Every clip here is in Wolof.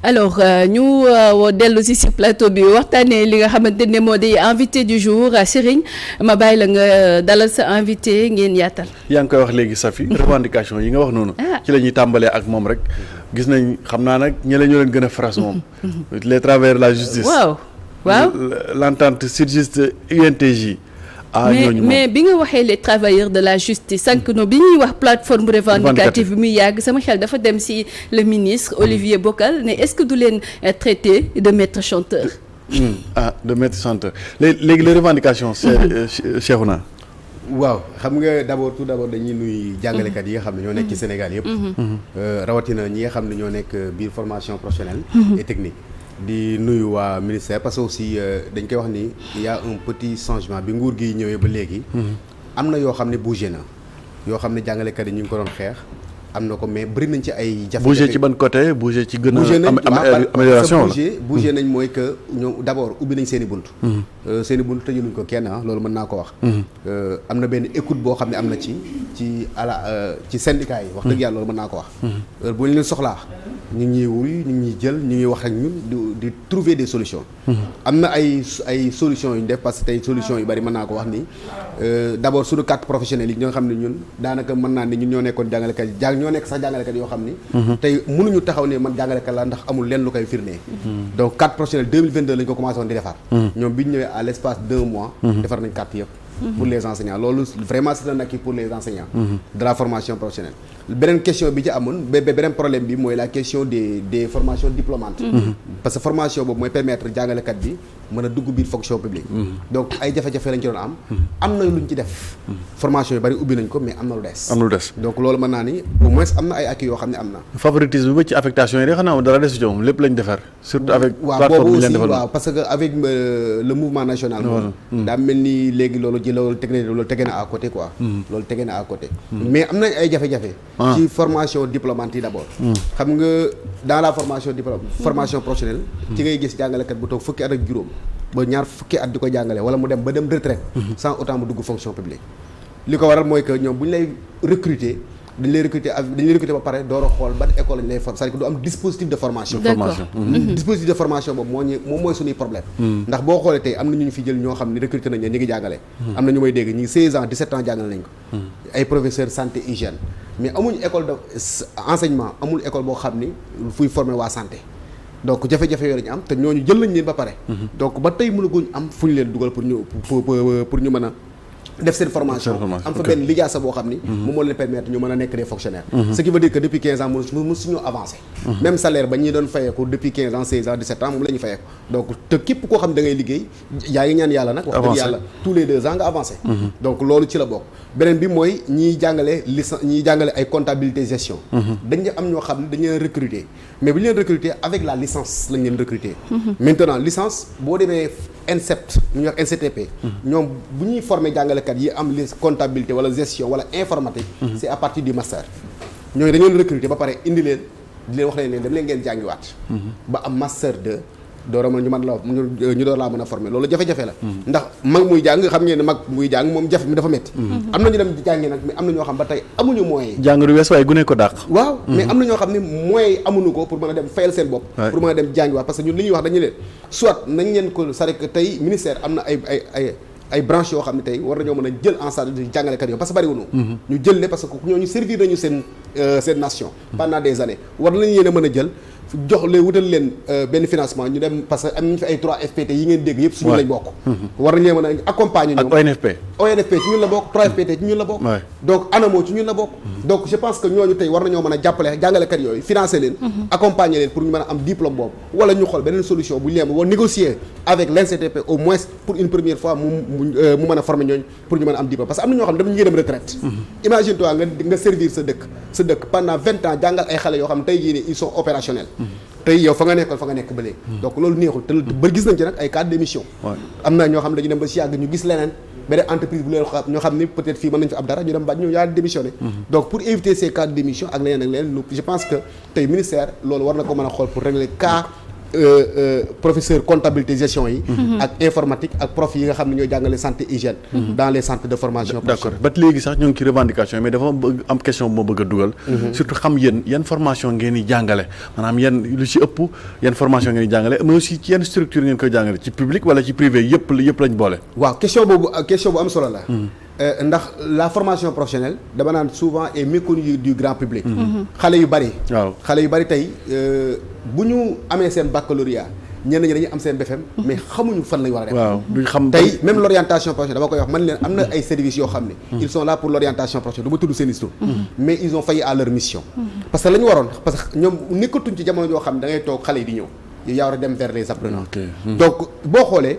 alors ñu dellu si plateau bi waxtaanee li nga xamante ne moo di invité du jour Serigne ma bàyyi la nga dalal sa invité ngeen yaatal. yaa ngi koy wax léegi Safi revendication yi nga wax noonu. ci la ñuy tàmbalee ak moom rek. gis nañ xam naa nag ñeneen ñoo leen gën a faras moom. les travers de la justice. waaw l'entente Sytjust UNTJ. mais bi nga waxee les travailleurs de la justice sànq no bi ñuy wax plateforme revendicative bi muy yàgg sama xel dafa dem si le ministre Olivier Boccal ne est-ce que du leen traité de maître chanteur. De maître chanteur léegi les revendications Cheikhouna. waaw xam nga tout d'abord dañuy nuy jàngalekat yi nga xam ne ñoo nekk ci Sénégal yëpp. rawatina ñi nga xam ne ñoo nekk biir formation professionnelle et technique. di nuyu waa ministère parce que aussi dañ koy wax ni il y a un petit changement bi nguur gi ñëwee ba léegi. am na yoo xam ne bougé na yoo xam ne jàngalekat yi ñu ngi ko doon xeex am na ko mais bëri nañ ci ay jafe-jafe. bougé ci ban côté bougé ci gën a amélioration la bougé nañ mooy que ñoom d'abord ubbi nañ seen i bunt. seen i bunt tëjaluñ ko kenn loolu mën naa ko wax. am na benn écoute boo xam ne am na ci ci syndicat yi. wax dëgg yàlla loolu mën naa ko wax. heure bu ñu leen soxlaa. ñu ngi ñuy wuy ñu ngi ñuy jël ñu ngi wax ak ñun di trouver des solutions. am na ay solutions yu ñu def parce que tey solutions yu bari mën naa ko wax ni d'abord suñu carte professionnelle yi ñoo xam ne ñun daanaka mën naa ne ñun ñoo nekkoon jàngalekat yi ñoo nekk sax jàngalekat yoo xam ni. tey mënuñu taxaw ne man jàngalekat la ndax amul lenn lu koy firndee. donc carte professionnelle 2022 lañ ko commencé woon di defar. ñoom bi ñu ñëwee à l'espace d'1 mois. defar nañ carte yëpp. pour les enseignants loolu vraiment c'est un acquis pour les enseignants. de la formation professionnelle. beneen question bi ci amoon beneen problème bi mooy la question des formations diplômantes. parce que formation boobu mooy permettre jàngalekat bi mën a dugg biir fonction publique. donc ay jafe-jafe lañ ci doon am na luñ ci def. formation yu bari ubbi nañ ko mais am na lu des. donc loolu mën naa ni au moins am na ay acquis yoo xam ne am na. favoritisme bi ci affectation yi de xanaa dara desu ci moom lépp lañ defar. surtout avec plateforme bi leen defal waaw parce que avec le mouvement national. daa mel ni léegi loolu tege na à côté quoi. loolu tege na à côté. mais am nañ ay jafe-jafe. ci formation diplômante yi d'abord. xam nga dans la formation professionnelle. ci ngay gis jàngalekat bu toog fukki at ak juróom ba ñaar fukki at di ko jàngale wala mu dem ba dem retraite. sans autant mu dugg fonction publique. li ko waral mooy que ñoom bu ñu lay recruter dañ lay recruter ba pare door a xool ban école lañ lay former c'est-à-dire que du am dispositif de formation. dispositif de formation boobu moom mooy suñuy problème. ndax boo xoolee tey am na ñu fi jël ñoo xam ne recruter nañ ne ñu ngi jàngale. am na ñu may dégg ñu ngi 16 ans 17 ans jàngale nañ ko. ay professeurs santé hygiène mais amuñu école de enseignement amul école boo xam ni fuy former waa santé. donc jafe-jafe yooyu lañu am te ñooñu jël nañ leen ba pare. donc ba tey mënaguñ am fu ñu leen dugal pour ñu mën a def seen formation am fa benn lijaasa boo xam ni moom moo leen permettre ñu mën a nekk des fonctionnaires. Ce qui veut dire que depuis 15 ans mësuñu avancé. même salaire ba ñi doon fayeeku depuis 15 ans 16 ans 17 ans moom la ñu fayeeku donc te képp koo xam da ngay liggéey yaa ngi ñaan yàlla nag wax dëgg yàlla tous les 2 ans nga avancé. donc loolu ci la bokk beneen bi mooy ñiy jàngale ay comptabilité gestion. dañ am ñoo xam ne dañu leen recruter mais bu ñu leen recruter avec la licence lañ leen recruter. maintenant licence boo demee NCEPT ñu wax NCTP. ñoom bu ñuy former jàngalekat yi am li comptabilité wala gestion wala informatique. c'est à partir du master. ñooñu dañoo recruter ba pare indi leen di leen wax leen dem leen ngeen jàngiwaat. ba am master 2 door a mën ñu door laa mën a former loolu jafe-jafe la. ndax mag muy jàng xam ngeen ne mag muy jàng moom jafe mi dafa metti am na ñu dem jàngi nag mais am na ñoo xam ba tey amuñu moyens yi. jàng du wees waaye gune ko dàq. waaw mais am na ñoo xam ne moyens yi amuñu ko pour mën a dem fayal seen bopp. pour mën a dem jàngiwaat parce que ñun li ñuy wax dañu leen soit nañ leen ko c'est que tey ministère am na ay branches yoo xam ne tey war nañoo mën a jël en charge di jàngalekat yoo parce que bariwuñu ñu jël ne parce que ñooñu servir nañu seen nation pendant des années war nañu leen a mën a jël jox leen wutal leen benn financement ñu dem parce que am nañu fi ay 3 FPT yi ngeen dégg yëpp suñu lañ bokk war nañu leen mën a accompagner ñoom ak ONFP ci ñun la bokk 3 FPT ci ñun la bokk donc ANAMO ci ñun la bokk donc je pense que ñooñu tey war nañoo mën a jàppale jàngalekat yooyu financer leen accompagner leen pour ñu mën a am diplôme boobu wala ñu xool beneen solution bu ñu leen war négocier avec l'NCTP au moins pour une première fois mu mën a former ñooñu pour ñu mën a am diplôme parce que am na ñoo xam ne dafa ñu dem retraite imagine toi nga servir sa dëkk pendant 20 ans jàngal ay xale yoo xam ne tey jii nii ils sont opérationnels tey yow fa nga nekk ba léegi donc loolu neexul te ba gis nañ ci nag ay cas d'émission am na ñoo xam ne dañu dem ba si yàgg ñu gis leneen beneen entreprise bu leen xam ñoo xam ne peut-être fii mën nañu fi ab dara ñu dem ba ñu yaa démissionné donc pour éviter ces cas d'émission ak leneen je pense que tey ministère loolu war na ko mën a xool pour régler cas professeur comptabilité gestion yi. ak informatique ak prof yi nga xam ne ñooy jàngale santé hygiène. dans les centres de formation. d'accord ba léegi sax ñoo ngi ci revendication mais dafa bëgg am question bu ma bëgg a dugal. surtout xam yéen yan formation ngeen di jàngale maanaam yan lu ci ëpp yan formation ngeen di jàngale mais aussi ci yan structure ngeen koy jàngale ci public wala ci privé yëpp lañ boole. waaw question bu am solo la. ndax la formation professionnelle dama naan souvent est méconnue du grand public. xale yu bari. waaw xale yu bari tey bu ñu amee seen baccalauréat ñenn ñi dañuy am seen BFM. mais xamuñu fan lañ war a def. waaw duñ xam tey même l'orientation professionnelle dama koy wax man leen am na ay services yoo xam ne. ils sont là pour l'orientation professionnelle du ma tudd seen histoire. mais ils ont failli à leur mission. parce que la ñu waroon parce que ñoom nekkatuñ ci jamono yoo xam ne da ngay toog xale yi di ñëw yow yaa war a dem vers les apprenants. donc boo xoolee.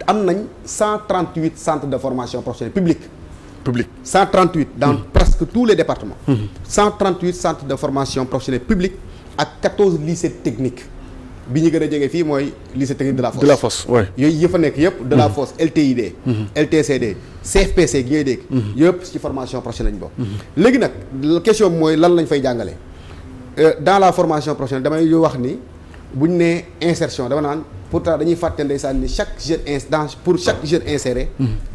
am nañ 138 centres de formation professionnelle public 138 dans presque tous les départements. 138 centres de formation professionnelle publique ak 14 lycées techniques bi ñu gën a jege fii mooy lycée technique de la Fosse ouais. Yooyu yëpp a nekk yëpp de la Fosse LTID LTCD CFPC gi ngay dégg yëpp ci formation professionnelle lañ bokk. léegi nag question bi mooy lan lañ fay jàngale dans la formation professionnelle damay wax ni bu ñu nee insertion dama naan pourtant dañuy fàtte ndeysaan ni chaque jeune pour chaque jeune inséré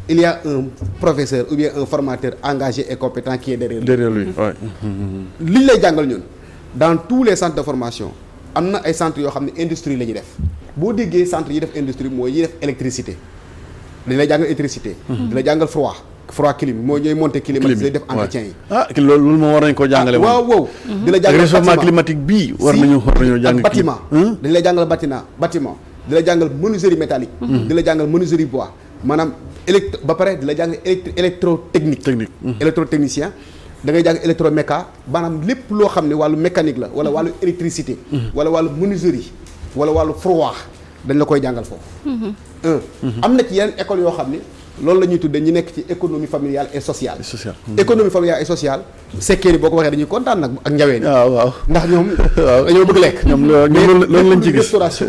il y a un professeur ou bien un formateur engagé et compétent qui est derrière lui li ñu lay jàngal ñun dans tous les centres de formation am na ay centres yoo xam ne industrie la ñuy def boo déggee centre yi def industrie mooy yi def électricité dañ lay jàngal électricité di la jàngal froid clim mooy ñooy monter climatiseur def entretien yi loolu moom war nañ ko jàngale waaw di la jàngal réchauffement climatique bii war nañu jàng bâtiment dañ lay jàngal bâtiment di la jàngal menuiserie métallique di la jàngal menuiserie bois maanaam ba pare di la jàngal électrotechnicien da ngay jàng électroméca maanaam lépp loo xam ne wàllu mécanique la wala wàllu électricité wala wàllu menuiserie wala wàllu froid dañ la koy jàngal foofu am na ci yeneen école yoo xam ne loolu la ñuy tuddee ñi nekk ci économie familiale et sociale économie familiale et sociale sekkee ni boo ko waxee dañuy kontaan nag ak njawee ni waaw ndax ñoom dañoo bëgg lekk ñoom loolu lañ ci gis restauration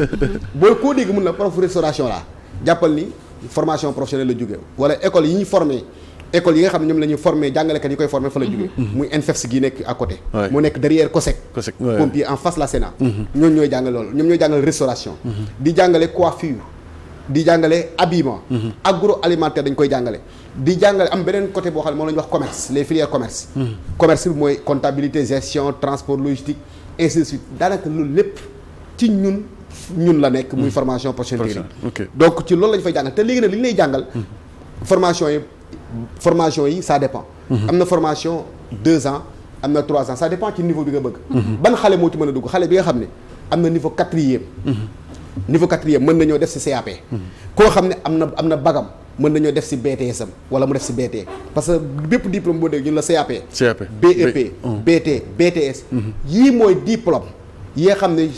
boo koo dégg mun na prof restauration la jàppal ni formation professionnelle la jógee wala école yi ñuy formé école yi nga xam ne ñoom la ñuy formé jàngalekat yi koy formé fa la jógee muy NFEFS gi nekk à côté mu nekk derrière COSEC pompier en face la Sénat ñoom ñooy jàngale loolu ñoom ñooy jàngale restauration di jàngale coiffure di jàngale habillement agroalimentaire dañ koy jàngale di jàngale am beneen côté boo xam ne moom la ñuy wax commerce les filières commerce commerce bi mooy comptabilité gestion transport logistique ainsi de suite daanaka loolu lépp ci ñun la nekk muy formation professionnelle donc ci loolu la ñu fay jàngal te léegi nag li ñu lay jàngal formation yi ça dépend am na formation 2 ans am na 3 ans ça dépend ci niveau bi nga bëgg ban xale moo ci mën a dugg xale bi nga xam ne am na niveau 4e mën nañoo def ci CAP koo xam ne am na bagam mën nañoo def ci BTS am wala mu def ci BT parce que bépp diplôme boo dégg ñun la CAP BEP BT BTS yii mooy diplôme yi nga xam ne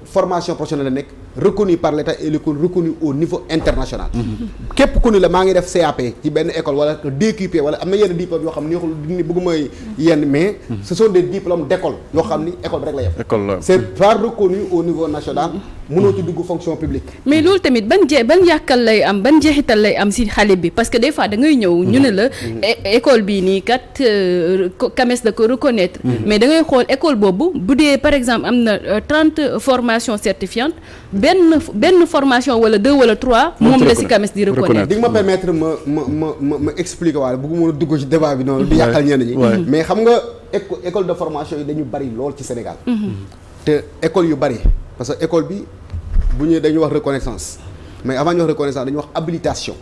formation professionnelle la nekk reconnu par l'État et reconnu au niveau international képp ku ni la maa ngi def CAP ci benn école wala DQP wala am na yenn diplôme yoo xam ne ni bëgguma yenn mais ce sont des diplômes d'école yoo xam ni école bi rek la yem c'est pas reconnu au niveau national mënoo ci dugg fonction publique mais loolu tamit ban yàkkal lay am ban jeexital lay am si xale bi parce que des fois da ngay ñëw ñu ne la école bii nii kat CAMES da ko reconnaître mais da ngay xool école boobu bu dee par exemple am na 30 formations certifiantes benn formation wala 2 wala 3 moom la si CAMES di reconnaître di nga ma permettre ma expliquer waale bëgguma a dugg ci débat bi noonu di yàqal ñenn ñi mais xam nga école de formation yi dañu bari lool ci Sénégal te école yu bari parce que école bi bu ñu dañuy wax reconnaissance mais avant ñu wax reconnaissance dañuy wax habilitation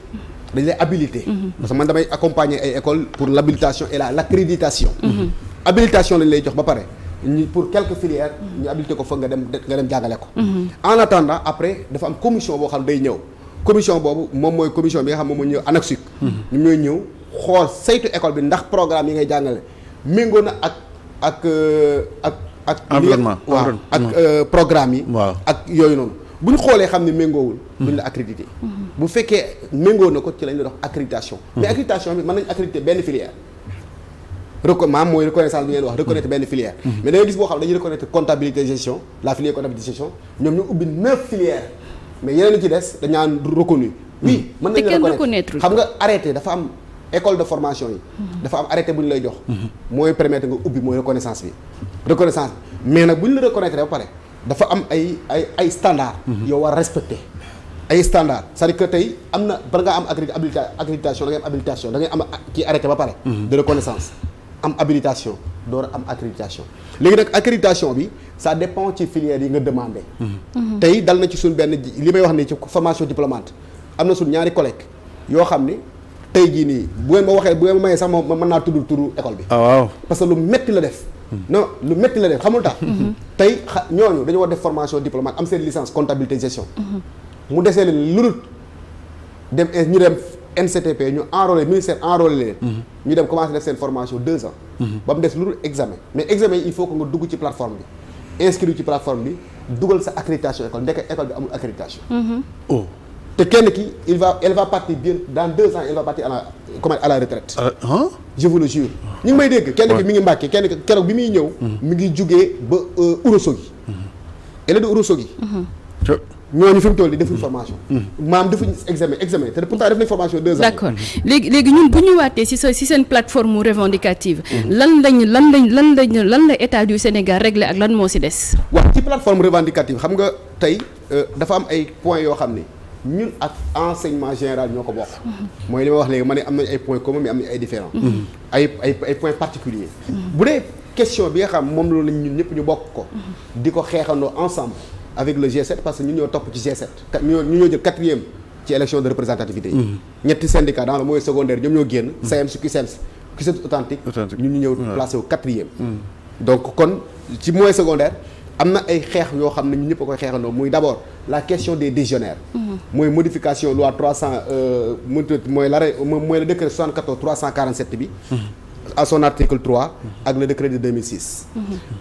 dañu lay habilité parce que man damay accompagner ay école pour l'habilitation et l'accréditation habilitation lañ lay jox ba pare pour quelques filières ñu habilité ko fa nga dem jàngale ko en attendant après dafa am commission boo xam day ñëw commission boobu moom mooy commission bi nga xam moom mooy ñëw ANAQ-Suc ñoom ñooy ñëw xool saytu école bi ndax programme yi ngay jàngale méngoo na ak environnement waaw ak programme yi ak yooyu noonu bu ñu xoolee xam ne méngoowul duñ la accrédité bu fekkee méngoo na ko ci lañ la dox accréditation mais accréditation bi mën nañ accrédité benn filière maam mooy reconnaissance bi ngeen wax reconnaître benn filière mais da nga gis boo xam dañuy reconnaître comptabilité gestion la filière comptabilité gestion ñoom ñu ubbi 9 filières mais yeneen li ci des dañaan reconnu oui mën nañu la reconnaître xam nga arrêté dafa am école de formation yi dafa am arrêté bu ñu lay jox mooy permettre nga ubbi mooy reconnaissance bi mais nag bu ñu la reconnaître ba pare dafa am ay standards. yow war a respecter ay standards c'est-à-dire que tey am na bala ngaa am accréditation da ngay am habilitation da ngay am kii arrêté ba pare. de reconnaissance am habilitation door a am accréditation léegi nag accréditation bi ça dépend ci filière yi nga demandé. tey dal na ci suñ benn li may wax ni ci formation diplômante am na suñ ñaari collègues yoo xam ni tey jii nii bu ngeen ma waxee bu ngeen ma mayee sax ma mën naa tudd turu école bi. waaw parce que lu metti la def. non lu metti la def xamul tax. tey ñooñu dañu war def formation diplômante am seen licence comptabilité gestion. mu desee leen lu dul dem ñu dem NCTP ñu enrôlé ministère enrôlé leen. ñu dem commencé def seen formation 2 ans. ba mu des lu dul examen mais examen yi il faut que nga dugg ci plateforme bi inscrire ci plateforme bi dugal sa accréditation école ndeke école bi amul accréditation. te kenn ki elle va partir bien dans 2 ans elle va partir à la retraite. je vous le jure. ñu ngi may dégg kenn ki mi ngi Mbàkke kenn ki keroog bi muy ñëw. mi ngi jugee ba Ourossogui. elle est de Ourossogui. ñooñu fi mu toll nii defuñu formation. maam defuñu examen te pourtant def nañ formation 2 ans. d'accord léegi ñun bu ñu waatee si seen plateforme revendicative. lan la état du Sénégal réglé ak lan moo si des. waaw ci plateforme revendicative xam nga tey dafa am ay points yoo xam ni ñun ak enseignement général ñoo ko bokk. mooy li ma wax léegi ma ne am nañ ay points communs mais am nañ ay différents. ay points particuliers. bu dee question bi nga xam moom loolu lañ ñun ñëpp ñu bokk ko. di ko xeexandoo ensemble. avec le G7 parce que ñun ñoo topp ci G7 ñu ñoo jël 4e ci élection de représentativité yi. ñetti syndicats dans le moyen secondaire ñoom ñoo génn. SAEMS CUSEMS authentique ñun ñu ñëw placé wu 4e. donc kon ci moyen secondaire am na ay xeex yoo xam ne ñun ñëpp a koy xeexandoo muy d'abord la question des décisionnaires. mooy modification loi 300 mooy l'arrêt mooy le décret 74 347 bi. à son article 3 ak le décret de 2006.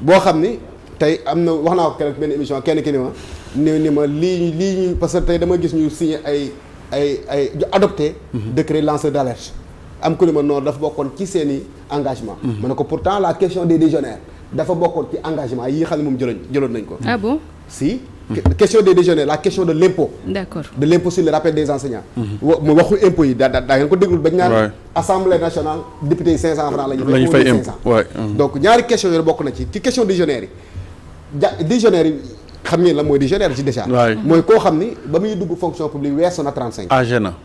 boo xam ni. tey am na wax naa ko keroog benn émission kenn ki ni ma lii parce que tey dama gis ñu signé ay adopté décret lanceur d'alerte am ku ne ma noonu dafa bokkoon ci seeni engagement ma ne ko pourtant la question des décisionnaires dafa bokkoon ci engagement yi xam ne moom jëloon nañ ko. Ah bon? Si question des décisionnaires la question de l'impôt. D'accord. De l'impôt sur le rappel des enseignants. mu waxu impôt yi daa ngeen ko déglul bañ naan assemblée nationale député yi 500 francs la ñu fay impôt donc ñaari question yooyu bokk na ci question décisionnaires yi décisionnaire yi xam ngeen la mooy décisionnaire ci déjà. mooy koo xam ni ba muy dugg fonction publique weesu na 35 ans.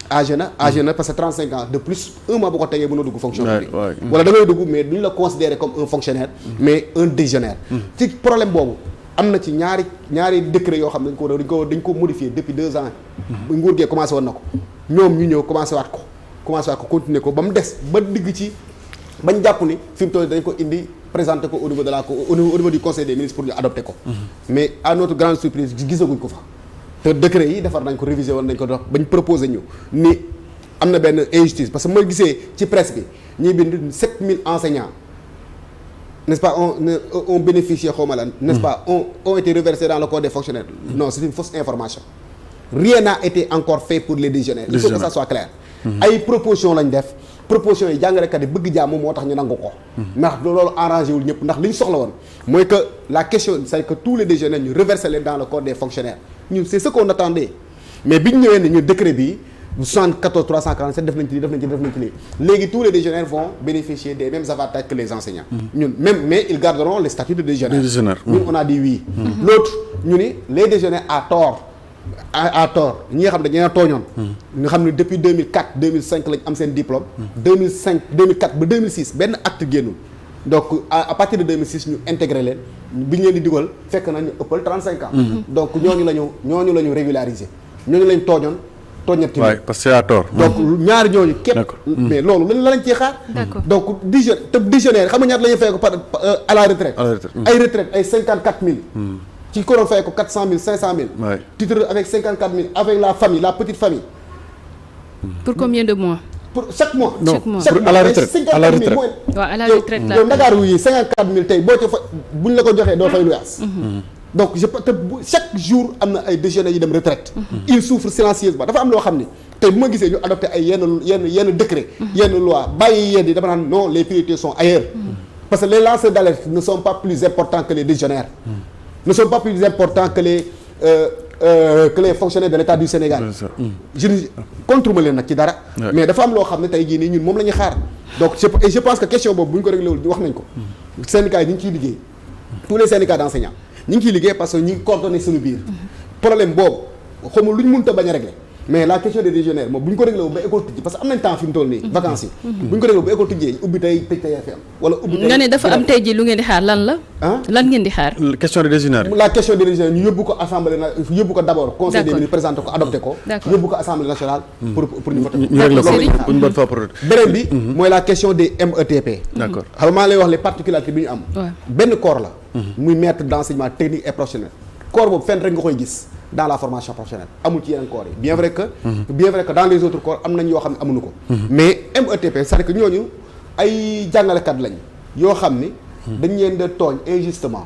âgé na parce que 35 ans de plus un mois bu ko tegee mën a dugg fonction publique. wala da ngay dugg mais duñ la considérer comme un fonctionnaire. mais un décisionnaire. ci problème boobu am na ci ñaari décret yoo xam ne dañ ko modifier depuis 2 ans. nguur gee commencé woon na ko ñoom ñu ñëw commencé waat ko continuer ko ba mu des ba digg ci bañ jàpp ni fi mu toll dañ ko indi. présenté ko au niveau du conseil des ministres pour ñu adopter ko. mais à notre grande surprise gisaguñ ko fa. te décret yi defar nañ ko révisé woon nañ ko dox bañ proposé ñu ni am na benn injustice parce que ma gisee ci presse bi ñuy bind 7000 enseignants n'est-ce pas on bénéficié xawma lan n'est-ce pas ont été reversés dans le corps des fonctionnaires. Non, c'est une fausse information. Rien n'a été encore fait pour les décisionnaires. Il faut que ça soit clair. ay proposition lañ def. proposition yi jàngalekat yi bëgg jàmm moo tax ñu nangu ko. ndax loolu arrangé wul ñëpp ndax li ñu soxla woon mooy que la question c'est que tous les décisionnaires ñu reverser leen dans le corps des fonctionnaires ñun c'est ce qu'on attendait mais bi ñu ñëwee ne ñu décret bi 74 347 def nañ ci lii léegi tous les décisionnaires vont bénéficier des mêmes avantages que les enseignants. ñun même mais ils garderont le statut de décisionnaire. ñun on a dit oui. L'autre ñu ni les décisionnaires à tort ñi nga xam ne dañu tooñoon. nga xam ne depuis 2004 2005 lañ am seen diplôme. 2004 ba 2006 benn acte génnul donc à partir de 2006 ñu intégré leen bi ñu leen di dugal fekk nañu ëppal 35 ans. donc ñooñu la ñu régulariser ñooñu lañ tooñoon. tooñati waay parce que c'est à tort. donc ñaari ñooñu képp. mais loolu lan lañ ciy xaar. donc décisionnaire xam nga ñaata la ñuy fay ko par à la retraite. ay retraite ay 54000. ci ko doon fay ko 400000 500000. waay titre avec 54000 avec la famille la petite famille. pour combien de mois. pour chaque mois. non pour à la retraite à la retraite. waaw à la retraite la yow Ndakaaru yi 54000 tey boo ci fa buñ la ko joxee doo fay lu yaas. donc chaque jour am na ay décisionnaires yi dem retraite. ils souffrent silencieusement dafa am loo xam ni tey bu ma gisee ñu adopté ay yenn décret. yenn loi bàyyi yenn yi dama naan non les priorités sont ailleurs. parce que les lanceurs d'alerte ne sont pas plus importants que les décisionnaires. ne sont pas plus importants que les fonctionnaires de l'État du Sénégal. je contre ma leen nag ci dara. mais dafa am loo xam ne tey jii nii ñun moom la ñuy xaar. donc je pense que question boobu bu ñu ko réglé wul wax nañ ko. syndicats yi ñu ngi ciy liggéey tous les syndicats d'enseignants ñu ngi ciy liggéey parce que ñu ngi coordonné suñu biir problème boobu xaw ma lu ñu mënut a bañ a régler mais la question des légionnaires moom bu ñu ko réglé wu ba école tijji parce que am nañ temps fi mu toll nii vacances yi bu ñu ko réglé wu ba école tijjee ubbi tey tëj tey fi am wala ubbi tey nga ne dafa am tey ji lu ngeen di xaar lan la lan ngeen di xaar question des légionnaires la question des légionnaires ñu yóbbu ko assemblée yóbbu ko d'abord conseil des ministres présenté ko adopté ko yóbbu ko assemblée nationale pour ñu voter ñu réglé ko une bonne fois pour beneen bi mooy la question des METP d'accord xam nga maa lay wax les particularités bi ñu am benn corps la muy maître d'enseignement technique et professionnel corps boobu fenn rek nga koy gis dans la formation professionnelle amul ci yeneen corps yi bien vrai que dans les autres corps am nañ yoo xam ne amuñu ko mais METP c'est-à-dire que ñooñu ay jàngalekat lañ yoo xam ni dañ leen de tooñ injustement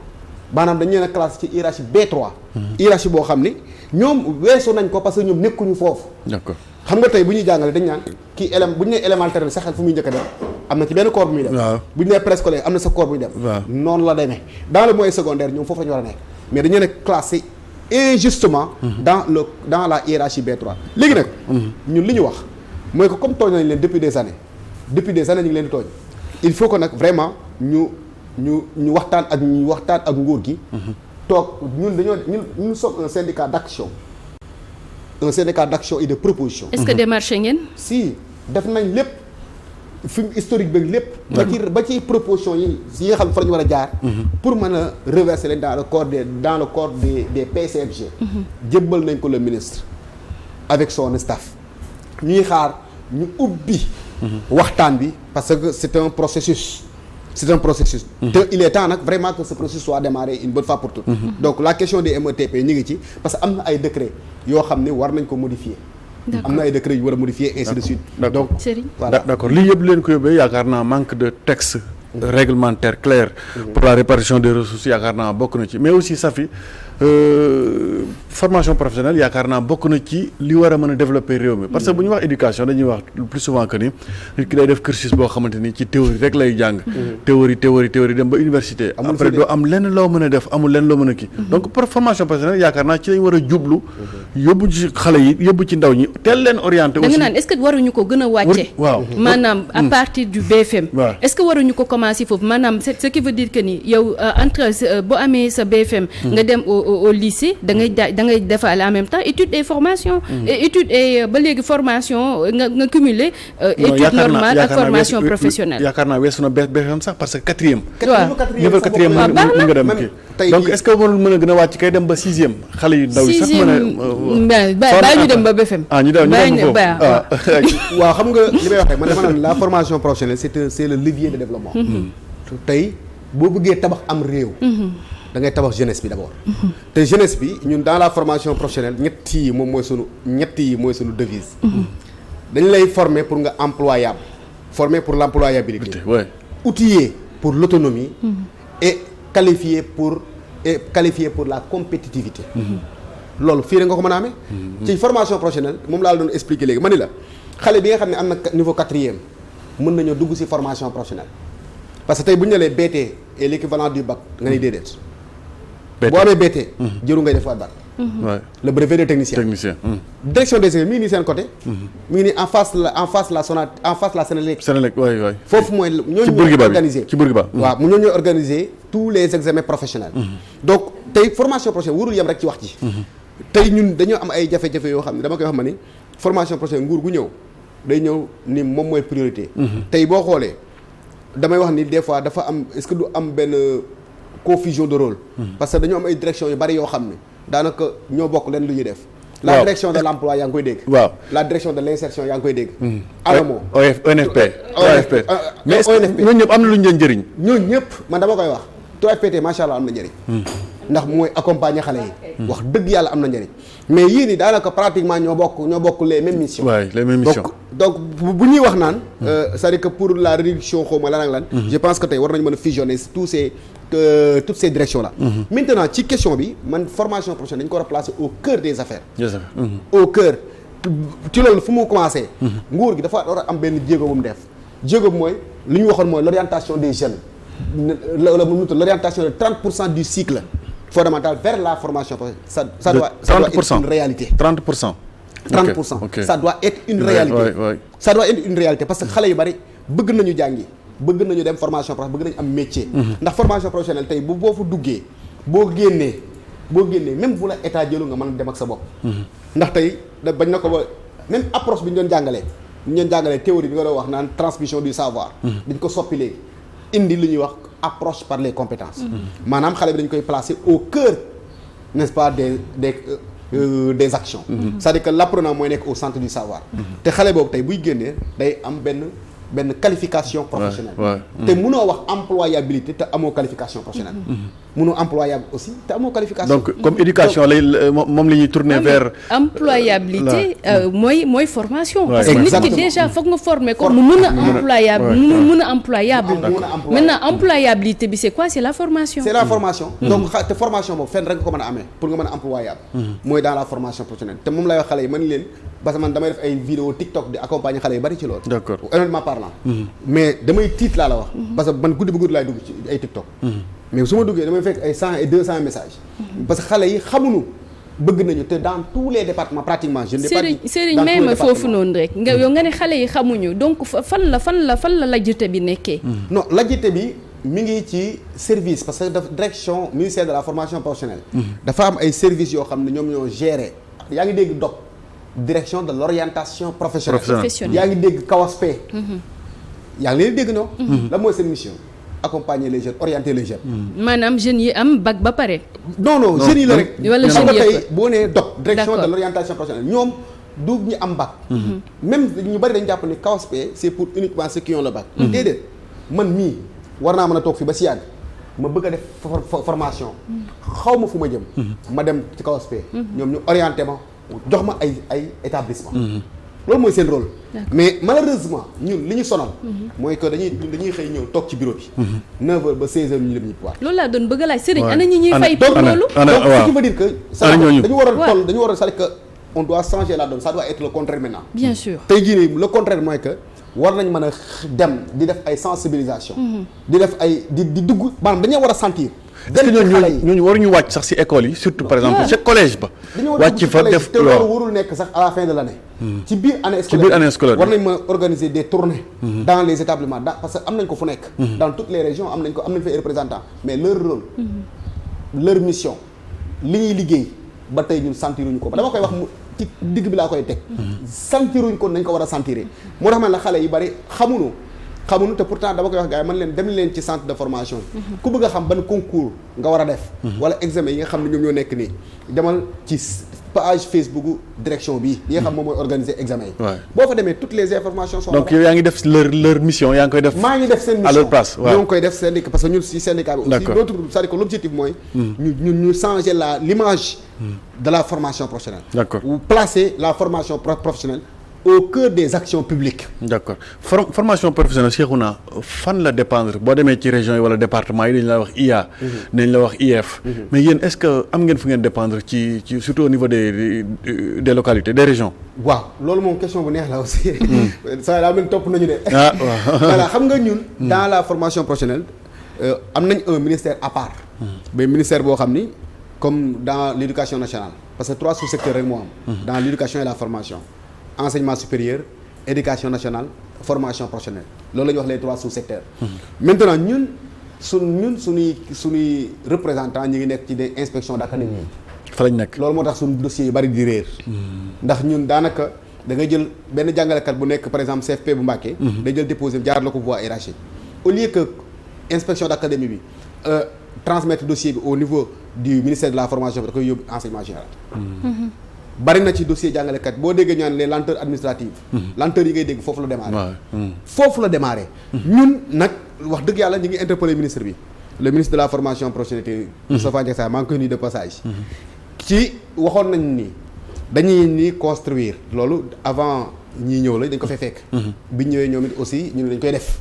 maanaam dañ leen a classé ci hiérarchie B3 hiérarchie boo xam ni ñoom weesu nañ ko parce que ñoom nekkuñu foofu d'accord xam nga tey bu ñuy jàngale dañ naan kii bu ñu nee élémentaire bi sa xel fu muy njëkk a dem am na ci benn corps bu muy dem bu ñu nee préscolaire am na sa corps bu muy dem noonu la demee dans le moyen secondaire ñoom foofu la ñu war a nekk mais dañu leen a classé injustement dans la hiérarchie B3 léegi nag ñun li ñu wax mooy que comme tooñ nañ leen depuis des années ñu ngi leen di tooñ il faut que nag vraiment ñu waxtaan ak nguur gi toog ñun sommes un syndicat d'action et de proposition. Est-ce que démarché ngeen si def nañ lépp film historique bi lépp ba ci proposition yi nga xam ne fa la ñu war a jaar pour mën a reverser leen dans le corps des PCFG jébbal nañ ko le ministre avec son staff ñuy xaar ñu ubbi waxtaan bi parce que c'est un processus te il est temps nag vraiment que ce processus soit démarré une bonne fois pour toutes donc la question des METP ñu ngi ci parce que am na ay décret yoo xam ne war nañ ko modifier am na ay décret yu war a modifier ainsi de suite donc voilà d'accord lii yëpp leen ko yóbbee yaakaar naa manque de texte réglementaire clair pour la répartition des ressources yaakaar naa bokk na ci mais aussi Safi formation professionnelle yaakaar naa bokk na ci li war a mën a développer réew mi parce que bu ñu wax éducation dañuy wax le plus souvent que ni nit ki day def cursus boo xamante ni ci théorie rek lay jàng théorie dem ba université après doo am lenn loo mën a def amul lenn loo mën a kii donc pour formation professionnelle yaakaar naa ci lañ war a jublu yóbbu ci xale yi yóbbu ci ndaw ñi teel leen orienté aussi da nga naan est-ce que waruñu ko gën a wàcce waaw maanaam à partir du BFM est-ce que waruñu ko commencer foofu maanaam ce qui veut dire que ni yow entre boo amee sa BFM nga dem au lycée da ngay defaale en même temps études et formation études et ba léegi formation nga cumuler études normales ak formation professionnelle yaakaar naa weesu na BFM sax parce que quatrième niveau quatrième mën nga dem kii donc est-ce que warul mën a gën a wàcc kay dem ba sixième xale yu ndaw yi sax mën a bàyyi ñu dem ba BFM ñu dem foofu waaw xam nga li may wax rek man dama naan la formation professionnelle c'est le levier de développement tey boo bëggee tabax am réew da ngay tabax jeunesse bi d'abord te jeunesse bi ñun dans la formation professionnelle ñett yi mooy sunu devise dañ lay former pour nga employable former pour l'employabilité outiller pour l'autonomie et qualifier pour la compétitivité loolu fii rek nga ko mën a amee ci formation professionnelle moom laa la doon expliquer léegi ma ni la xale bi nga xam ne am na niveau quatrième mën nañoo dugg ci formation professionnelle parce que tey bu ñu nee BT est l'équivalent du bac nga ni déedéet boo amee BT jëru ngay def waat bac le brevet de technicien direction des mi ngi nii seen côté mi ngi nii en face la Sénélec foofu mooy ñooñu ñooy organiser ci Bourguiba waaw ñooñu ñooy organiser tous les examens professionnels donc tey formation professionnelle warul yem rek ci wax ji tey ñun dañoo am ay jafe-jafe yoo xam ne dama koy wax ma ni formation professionnelle nguur gu ñëw day ñëw ni moom mooy priorité tey boo xoolee damay wax ni des fois dafa am est-ce que du am benn confusion de rôle parce que dañoo am ay direction yu bari yoo xam ne daanaka ñoo bokk leen lu ñuy def la direction de l'emploi yaa ngi koy dégg la direction de l'insertion yaa ngi koy dégg ANAMO ONFP mais ñooñu ñëpp am na lu ñu leen njëriñ ñooñu ñëpp man dama koy wax 3FPT macha allah am na njëriñ ndax mooy accompagner xale yi wax dëgg yàlla am na njëriñ mais yii nii daanaka pratiquement ñoo bokk les mêmes missions donc bu ñuy wax naan c'est-à-dire que pour la réduction xawma lan ak lan je pense que tey war nañu mën a fusionner toutes ces directions là maintenant ci question bi man formation professionnelle dañu ko war a placer au cœur des affaires au cœur ci loolu fu mu commencé nguur gi dafa war a am benn jéego bu mu def jéego bi mooy li ñu waxoon mooy l'orientation des jeunes l'orientation de 30% du cycle fondamental vers la formation professionnelle ça doit être une réalité 30% ça doit être une réalité ça doit être une réalité parce que xale yu bari bëgg nañu jàngi bëgg nañu dem formation professionnelle bëgg nañu am métier ndax formation professionnelle tey boo fa duggee boo génnee même bu la état jëlu nga mën a dem ak sa bopp. ndax tey bañ na ko ba même approche bi ñu doon jàngalee théorie bi nga doon wax naan transmission du savoir. dañ ko soppi léegi indi lu ñuy wax approche par les compétences. maanaam xale bi dañ koy placer au cœur n'est-ce pas des actions. C'est-à-dire que l'apprenant mooy nekk au centre du savoir. te xale boobu tey buy génnee day am benn qualification professionnelle. te mënoo wax employabilité te amoo qualification professionnelle. mënoo employable aussi te amoo qualification. donc comme éducation lay moom la ñuy tourner vers. employabilité mooy formation. parce que nit ki exactement. déjà foog nga former ko mu mën a employable mu mën a employable. maintenant employabilité bi c'est quoi c'est la formation. c'est la formation. donc te formation boobu fenn rek nga ko mën a amee pour nga mën a employable. mooy dans la formation professionnelle te moom lay wax xale yi man leen parce que man damay def ay vidéo TikTok di accompagner xale yu bari ci loolu. d'accord honnêtement parlant. mais damay tiit laa la wax. parce que man guddi ba guddi laay dugg ci ay TikTok. mais su ma duggee damay fekk ay 100 et 200 messages. parce que xale yi xamuñu bëgg nañu te dans tous les départements pratiquement. je ne l'ai pas dit Serigne may ma foofu noonu rek yow nga ne xale yi xamuñu donc fan la lajjute bi nekkee. non lajjute bi mi ngi ci service parce que dafa direction ministère de la formation professionnelle. dafa am ay services yoo xam ne ñoom ñoo gérer yaa ngi dégg DOP direction de l'orientation professionnelle. yaa ngi dégg CAOSP. yaa ngi leen dégg non. la mooy seen mission. accompagner les jeunes orienter les jeunes. maanaam jeunes yi am bac ba pare. non jeunes yi la rek. wala jeunes yëpp tey boo nee DOP direction de l'orientation professionnelle ñoom du ñu am bac. même ñu bari dañu jàpp ne CAOSP c'est pour uniquement ceux qui ont le bac. déedéet man mii war naa mën a toog fi ba si yàgg ma bëgg a def formation xaw ma fu ma jëm. ma dem ci CAOSP. ñoom ñu orienté ma jox ma ay établissement loolu mooy seen rôle. mais malheureusement ñun li ñu sonal. mooy que dañuy xëy ñëw toog ci bureau bi. 9h ba 16h ñu dem ñu pouvoir. loolu laa doon bëgg a laaj Serigne ana ñi ñuy fay pour loolu. donc ce qui veut dire que. dañu war a toll dañu war a c'est-à-dire que on doit changer la donne ça doit être le contraire maintenant. bien sûr tey jii nii le contraire mooy que war nañ mën a dem di def ay sensibilisation. di def ay di dugg maanaam dañoo war a sentir. est-ce que ñooñu waruñu wàcc sax ci école yi surtout par exemple ca collège ba. wàcc fa def te loolu warul nekk sax à la fin de l'année. ci biir année scolaire war nañ mën a organiser des tournées. dans les établissements parce que am nañ ko fu nekk. dans toutes les régions am nañ fa ay représentants mais leur rôle. leur mission li ñuy liggéey ba tey ñun sentiruñu ko ba dama koy wax ci digg bi laa koy teg. sentiruñ ko nañ ko war a sentir moo tax man la xale yu bari xamuñu te pourtant dama koy wax gars yi man leen dem leen ci centre de formation ku bëgg a xam ban concours nga war a def wala examen yi nga xam ne ñoom ñoo nekk nii demal ci page Facebook direction bi yi nga xam moom mooy organiser examen yi boo fa demee toutes les informations sont donc yow yaa ngi def leur mission yaa ngi koy def maa ngi def seen mission à leur place ñoo ngi koy def syndicat parce que ñun si syndicat bi aussi notre c'est-à-dire que l'objectif mooy ñu changer l'image de la formation professionnelle d'accord ou placer la formation professionnelle au cœur des actions publiques. d'accord formation professionnelle Cheikhouna fan la dépendre boo demee ci région yi wala département yi dañ la wax IA. dañ la wax IF. mais yéen est-ce que am ngeen fu ngeen dépendre ci surtout au niveau des localités des régions. waaw loolu moom question bu neex la aussi. ça daa mel topp nañu de. ah waaw voilà xam nga ñun. dans la formation professionnelle am nañ un ministère à part. mais ministère boo xam ni comme dans l'éducation nationale parce que 3 sous-secteurs rek moo am. dans l'éducation et la formation. enseignement supérieur éducation nationale formation professionnelle loolu la ñuy wax les 3 sous-secteurs. maintenant ñun suñuy représentants ñi ngi nekk ci des inspections d'académie. fa lañ nekk loolu moo tax suñu dossiers yi bari di réer. ndax ñun daanaka da ngay jël benn jàngalekat bu nekk par exemple CFP bu Mbacké. day jël déposé jaar la ko voie hiérarchique au lieu que inspection d'académie bi transmettre dossier bi au niveau du ministère de la formation bi da koy yóbbu enseignement général. bari na ci dossier jàngalekat boo déggee ñaan les lenteurs administratives. lenteurs yi ngay dégg foofu la démarré. foofu la démarré. ñun nag wax dëgg yàlla ñu ngi interpellé ministre bi le ministre de la formation professionnelle. Moustapha Ndiaye maa ngi koy nuyu de passage. ci waxoon nañ ni dañuy ni construire loolu avant ñii ñëw la dañ ko fay fekk. bi ñëwee ñoom it aussi ñu ne dañ koy def.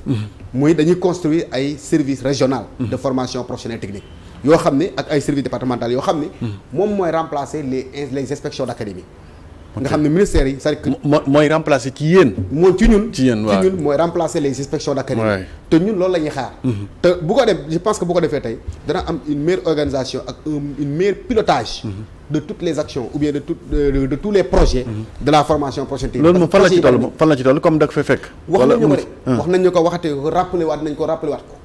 muy dañuy construire ay services régionaux. de formation professionnelle technique. yoo xam ne ak ay services départementaux yoo xam ne moom mooy remplacer les inspections d'académie nga xam ne ministères yi c'est-à-dire que mooy remplacer ci yéen ci ñun waaw mooy remplacer les inspections d'académie te ñun loolu la ñuy xaar te bu ko def je pense que bu ko defee tey dana am une meilleure organisation ak une meilleure pilotage de toutes les actions ou bien de tous les projets de la formation professionnelle loolu moom fan la ci toll comme da ko fay fekk wax nañ ñu ko waxate rappelé waat nañ ko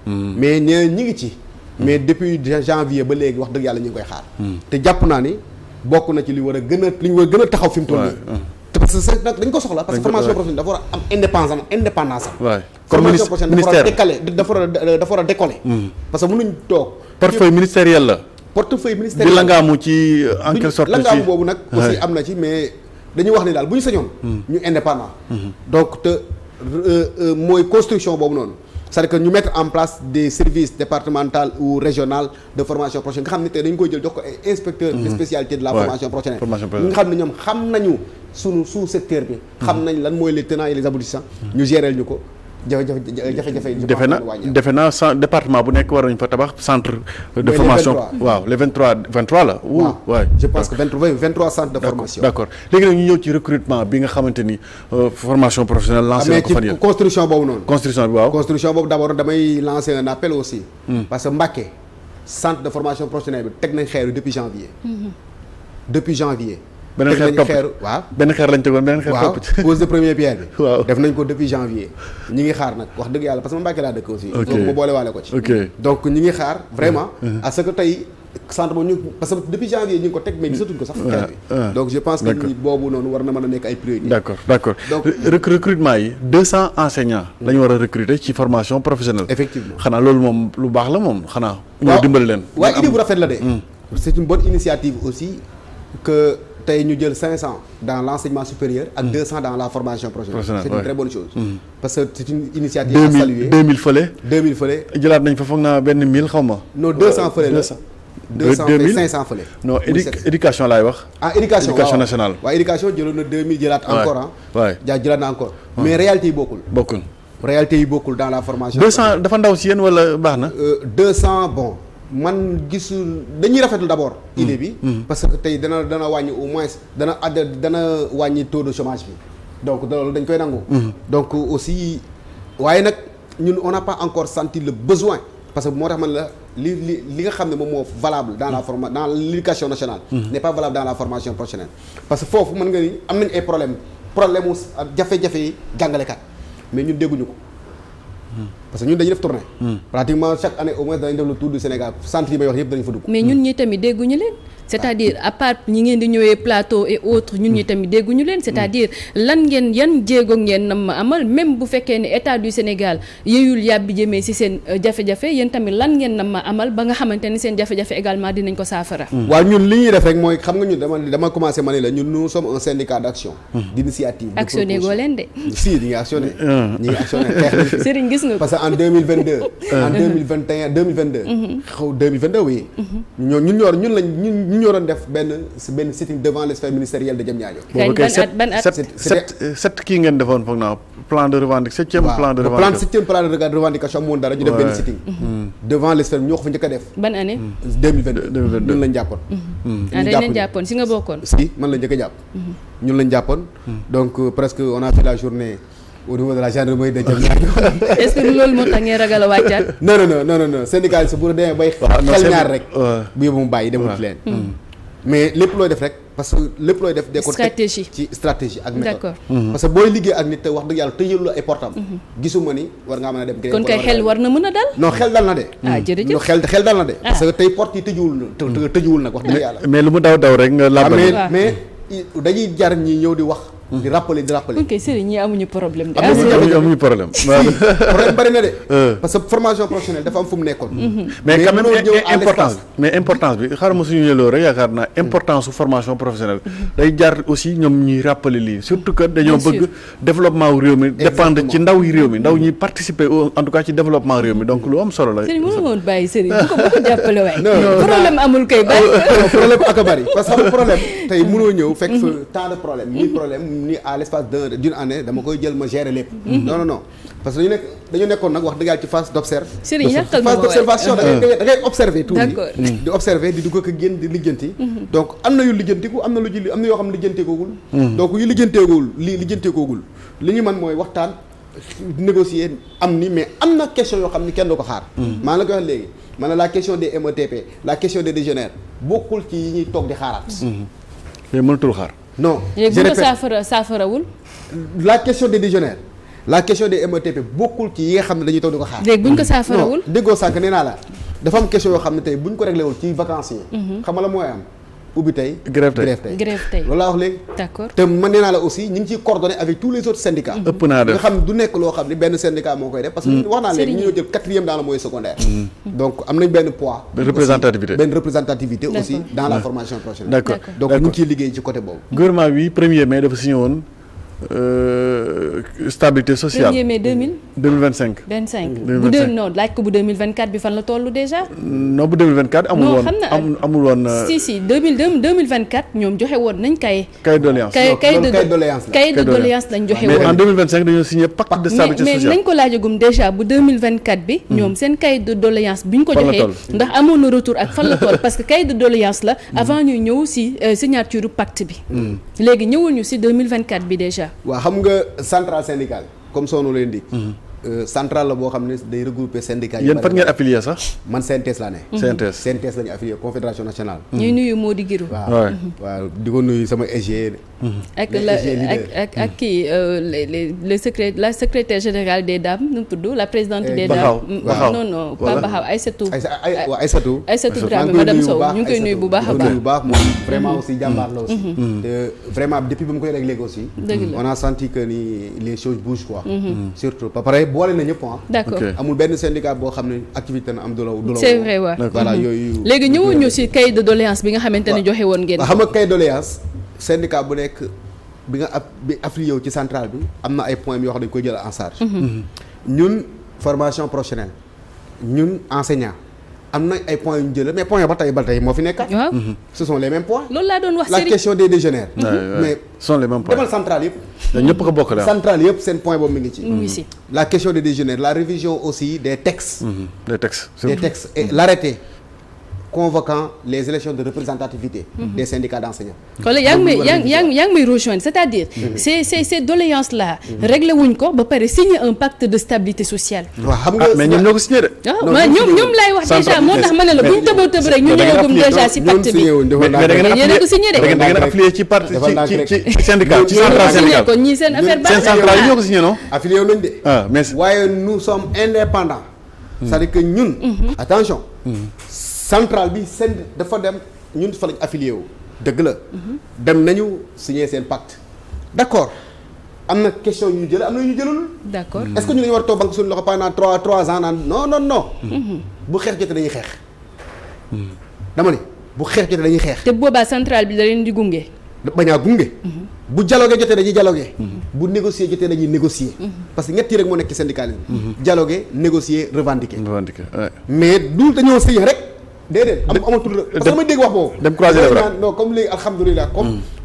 mais ñi ngi ci mais depuis janvier ba léegi wax dëgg yàlla ñu ngi koy xaar. te jàpp naa ni bokk na ci li war a gën a taxaw fi mu toll nii. parce que nag dañ ko soxla parce que formation professionnelle dafa war a am indépendance am. waay comme ministère dafa war a décoller. parce que mënuñ toog. portefeuille ministériel la. di langaamu ci en quelque sorte. langaamu boobu nag aussi am na ci mais dañuy wax ni daal bu ñu sañoon. ñu indépendant. donc te mooy construction boobu noonu. c'est-à-dire que ñu mettre en place des services départementaux ou régionaux de formation professionnelle nga xam ne tey dañu koy jël jox ko ay inspecteurs de spécialité de la formation professionnelle ñi nga xam ne ñoom xam nañu sous secteur bi xam nañ lan mooy les tenants et les aboutissants ñu gérer ñu ko jafe-jafe yi defe naa département bu nekk war nañu fa tabax centre de formation waaw les 23 la waaw je pense que 23 centres de formation d'accord léegi nag ñu ñëw ci recrutement bi nga xamante ni formation professionnelle lancé na ko fan yéen construction boobu noonu construction bi waaw construction boobu d'abord damay lancer un appel aussi parce que Mbacké centre de formation professionnelle bi teg nañ xeeru depuis janvier beneen xeer topp waaw benn xeer lañ tegoon beneen xeer topp ci pose de première pierre bi waaw def nañ ko depuis janvier ñi ngi xaar nag wax dëgg yàlla parce que ma Mbacké laa dëkk aussi donc ma boole waale ko ci donc ñi ngi xaar vraiment à ce que tey centre boobu ñu parce que depuis janvier ñu ngi ko teg mais gisatuñ ko sax xeer bi donc je pense que boobu noonu war na mën a nekk ay priorité d'accord donc recrutement yi 200 enseignants la ñu war a recruter ci formation professionnelle effectivement xanaa loolu moom lu baax la moom xanaa ñoo dimbali leen waaye idée bu rafet la de c'est une bonne initiative aussi que tey ñu jël 500 dans l'enseignement supérieur ak 200 dans la formation professionnelle c'est une très bonne chose parce que c'est une initiative à saluer 2000 fële jëlaat nañ fa foog naa benn 1000 xaw ma non 200 fële la 200 500 fële non éducation laay wax éducation nationale waaw éducation jëloon na 2000 jëlaat encore waay jëlaat na encore mais réalité yi bokkul dans la formation 200 dafa ndaw si yéen wala baax na 200 bon man gisul dañuy rafetlu d'abord idée bi parce que tey dana wàññi au moins dana wàññi taux de chômage bi donc loolu dañ koy nangu donc aussi waaye nag ñun on n'a pas encore senti le besoin parce que moo tax man la li nga xam ne moom moo valable dans la dans l'éducation nationale n'est pas valable dans la formation professionnelle parce que foofu mën nga ni am nañ ay problème u jafe-jafe yi jàngalekat mais ñun dégguñu ko parce que ñun dañuy def tournée pratiquement chaque année au moins dañu def le tour du Sénégal centre yi may wax yëpp dañu fa dugg mais ñun ñi tamit dégguñu leen c'est-à-dire à part ñi ngeen di ñëwee plateau et autres ñun ñi tamit dégguñu leen c'est-à-dire yan jéego ngeen nam ma amal même bu fekkee ne état du Sénégal yeyul yàbbi jëmee ci seen jafe-jafe yéen tamit lan ngeen nam ma amal ba nga xamante ne seen jafe-jafe également dinañ ko saafara waaw ñun li ñuy def rek mooy xam nga ñun dama commencé ma ne la ñun nous sommes un syndicat d'action d'initiative actionné goo leen de si ñi ngi actionné Serigne gis nga parce que en 2022 en 2021 2022 xaw 2022 oui ñun ñu ñoo doon def benn sitting devant les sphères ministérielles de Diamniadio. ban at sept kii ngeen defoon foog naa plan de revendication septième plan de revendication amoon dara ñu def benn sitting devant les sphères ñoo ko fa njëkk a def. ban année 2022 ñun lañ jàppoon. dañ leen jàppoon si nga bokkoon. si man la njëkk a jàpp. ñun lañ jàppoon. donc presque on a fait la journée au niveau de la gendarmerie de Diamniadio. est-ce que loolu moo tax ngeen ragal a wàccaat. non syndicaliste bu demee bay xel ñaar rek bu yóbbu mu bàyyi demul leen mais lépp looy def rek parce que lépp looy def de ko stratégie ci stratégie ak méthode. d'accord parce que booy liggéey ak nit te wax dëgg yàlla tëjëlu la ay portam gisuma ni war ngaa mën a dem kon kay xel war na mën a dal. non xel dal na de. jërëjëf xel dal na de. parce que tey porte yi tëjuwul nag wax dëgg yàlla. mais lu mu daw rek nga laabal. mais dañuy jar ñi ñëw di wax. di rappeler. ok Serigne ñi amuñu problème. amuñu problème. problème bari na de. parce que formation professionnelle dafa am fu mu nekkoon. mais quand même importance bi xaaral ma suñu yëloo rek yaakaar naa importance su formation professionnelle. day jar aussi ñoom ñuy rappeler lii surtout que dañoo bëgg développement wu réew mi dépendre ci ndaw yi réew mi ndaw ñuy participer en tout cas ci développement réew mi donc lu am solo la. Serigne mënu woon bàyyi Serigne bu ko jàppale waay. problème amul kay bari. problème ak a bari parce que xam problème tey mënoo ñëw fekk fa tant de problème ni à l'espace d'une année dama koy jël ma gérer lépp. non parce que dañu nekkoon nag wax dëgg yàlla ci phase d'observation da ngay observer tout di observer di dugg ak génn di lijjanti. donc am na yu lijjantiku am na yoo xam ne lijjanteekoogul. donc yu lijjanteekoogul li ñu mën mooy waxtaan négocier am ni mais am na question yoo xam ni kenn du ko xaar. maa la koy wax léegi maanaam la question des METP la question des légionnaires bokkul ci yi ñuy toog di xaaraat. mais mënatul xaar. non je répète saafarawul la question des légionnaires la question des METP bokkul ci yi nga xam ne dañuy toog di ko xaar. léegi buñ ko saafarawul déggoo sànq nee naa la dafa am question yoo xam ne tey bu ñu ko réglé wul ci vacances yi. xam nga la mooy am ubbi tey. grève tey loolu laa wax léegi. d'accord te man nee naa la aussi ñu ngi ciy coordonné avec tous les autres syndicats. ëpp naa def nga xam ne du nekk loo xam ne benn syndicat moo koy def. parce que wax naa léegi ñu ñoo jël 4e dans le moyen secondaire. donc am nañ benn poids. benn représentativité aussi dans la formation professionnelle. d'accord donc ñu ngi ciy liggéey ci côté boobu. gouvernement bi 1er mai dafa signé woon stabilité sociale 1er mai 2025. 25 bu dee non laaj ko bu 2024 bi fan la toll déjà. non bu 2024 amul woon amul woon. si 2024 ñoom joxe woon nañ cahier de doléance lañ joxe woon. mais en 2025 dañoo signé pacte de stabilité sociale. mais nañ ko laajagum déjà bu 2024 bi. ñoom seen cahier de doléance bi ñu ko joxee. ndax amoon na retour ak fan la toll parce que cahier de doléance la. avant ñuy ñëw si signature pacte bi. léegi ñëwuñu si 2024 bi déjà. waaw xam nga centrale syndicale comme son nom l'indique. centrale la boo xam ne day regrouper syndicats yi. yéen fan ngeen affilié sax. man CNTS laa ne. CNTS la ñu affilié confédération nationale. ñuy nuyu Mody Guiro. waaw di ko nuyu sama SG. ak kii la secrétaire générale des dames nu mu tudd la présidente des dames. non pas Baxaw Aïssatou Dramé madame Sow ñu ngi koy nuyu bu baax a baax moom vraiment aussi jàmbaar la aussi. te vraiment depuis ba mu koy réglé aussi. on a senti que ni les choses bougent quoi. surtout ba pare boole na ñëpp d'accord amul benn syndicat boo xam ne activité na am du la c'est vrai waaw voilà yooyu. léegi ñëwuñu ci cahier de doléance bi nga xamante ne joxe woon ngeen. xam nga cahier de doléance syndicat bu nekk bi nga bi affilié wu ci centrale bi am na ay points yoo xam ne dañ koy jël en charge. ñun formation professionnelle ñun enseignant am na ay points yu ñu jël mais points ba tey moo fi nekk. waaw ce sont les mêmes points. loolu laa doon wax la question des légionnaires. mais ce sont les mêmes points demal centrale yëpp. ñëpp ko bokk daal centrale yëpp seen point boobu mi ngi ci. mu ngi ci la question des légionnaires la révision aussi des textes. des textes et l'arrêté convoquant les élections de représentativité des syndicats d'enseignants. wala yaa ngi may rejoindre c'est-à-dire ces doléances là réglé wuñ ko ba pare signer un pacte de stabilité sociale. waaw xam nga mais ñoom ñoo ko signé de. waaw ñoom laay wax déjà moo tax ma ne la bu ñu tëb rek ñu ñëwagum déjà si pacte bi mais yéen a ko signé de. da ngeen affilié ci parti ci syndicat ci centrale syndicale kon ñii seen affaire baax seen centrale yi ñoo ko signé non. affilié wu nañ de. mais waaye nous sommes indépendants. c'est-à-dire que ñun. attention. centrale bi seen dafa dem ñun fa lañ affilié wu dëgg la dem nañu signer seen pacte d'accord am na question yu ñu jël am na yu ñu jëlul d'accord est-ce que ñu lañu war a toog banque suñu loxo pendant trois ans naan non bu xeex jotee dañuy xeex dama ne bu xeex jotee dañuy xeex te boobaa centrale bi da leen di gunge bañaa gunge bu dialogué jotee dañuy dialogué bu négocier jotee dañuy négocier parce que ñett yi rek moo nekk ci syndicalisme dialogué négocier revendiquer mais du dañoo signé rek déedéet amatul parce que damay dégg wax boobu dem croiser les bras non comme léegi alhamdulilah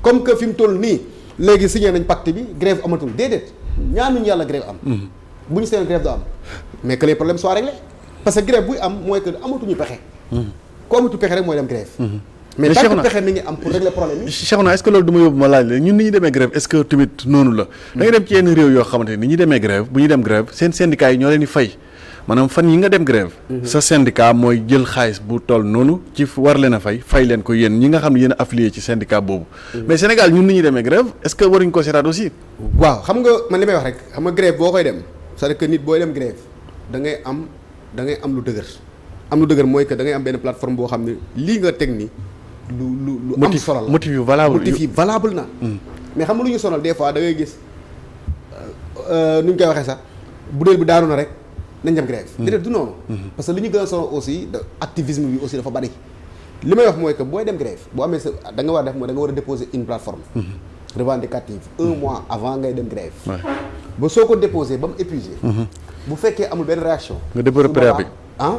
comme que fi mu toll nii léegi signé nañ pacte bi grève amatul déedéet ñaanuñu yàlla grève am bu ñu seen grève du am mais que les problèmes soient réglés parce que grève buy am mooy que amatuñu pexe ku amatu pexe rek mooy dem grève mais tant que pexe mi ngi am pour régler problème yi. Cheikhouna est-ce que loolu du ma yóbbu ma laaj la ñun ni ñu demee grève est-ce que tamit noonu la da nga dem ci yenn réew yoo xamante ni ñi demee grève bu ñu dem grève seen syndicat yi ñoo leen di fay maanaam fan yi nga dem grève sa syndicat mooy jël xaalis bu toll noonu ci war leen a fay leen ko yéen ñi nga xam ne yéen a affilié ci syndicat boobu mais Sénégal ñun ni ñuy demee grève est-ce que waruñu ko seetaat aussi waaw xam nga man li may wax rek xam nga grève boo koy dem c'est-à-dire que nit booy dem grève da ngay am lu dëgër mooy que da ngay am benn plateforme boo xam ne lii nga teg ni lu am solo la motif yu valable na mais xam nga lu ñu sonal des fois da ngay gis nu ñu koy waxee sax bu dee bi daanu na rek nañ dem grève déedéet du noonu parce que li ñu gën a sonal aussi activisme bi aussi dafa bari li may wax mooy que booy dem grève boo amee sa da nga war a def mooy da nga war a déposer une plateforme revendicative 1 mois avant ngay dem grève ba soo ko déposer ba mu épuisé bu fekkee amul benn réaction nga déposer préavis